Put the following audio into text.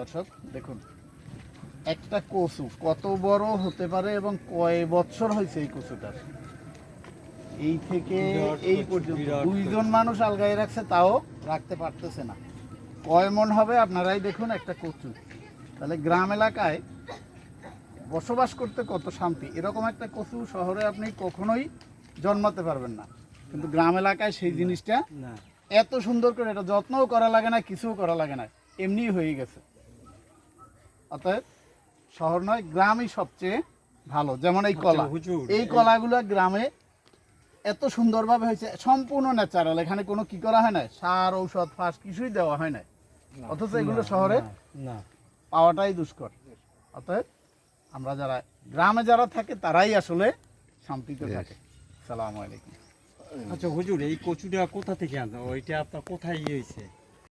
দর্শক দেখুন একটা কচু কত বড় হতে পারে এবং কয় বছর হয়েছে এই কচুটার, এই থেকে এই পর্যন্ত দুইজন মানুষ আলগায় রাখছে, তাও রাখতে পারতেছে না। কয় মন হবে আপনারাই দেখুন একটা কচু। তাহলে গ্রাম এলাকায় বসবাস করতে কত শান্তি। এরকম একটা কচু শহরে আপনি কখনোই জন্মাতে পারবেন না, কিন্তু গ্রাম এলাকায় সেই জিনিসটা এত সুন্দর করে, এটা যত্নও করা লাগে না, কিছুও করা লাগে না, এমনি হয়ে গেছে। অতএব শহর নয়, গ্রামই সবচেয়ে ভালো। যেমন এই কলা, এই কলাগুলো গ্রামে এত সুন্দরভাবে হয়েছে, সম্পূর্ণ ন্যাচারাল। এখানে কোনো কি করা হয় না, সার ঔষধ ফাঁস কিছুই দেওয়া হয় না, অথচ এগুলো শহরে পাওয়াটাই দুষ্কর। অতএব আমরা যারা গ্রামে যারা থাকে তারাই আসলে শান্তিতে থাকে। আসসালামু আলাইকুম। আচ্ছা হুজুর, এই কচুটা কোথা থেকে আনতে, ওইটা আপনার কোথায় হয়েছে?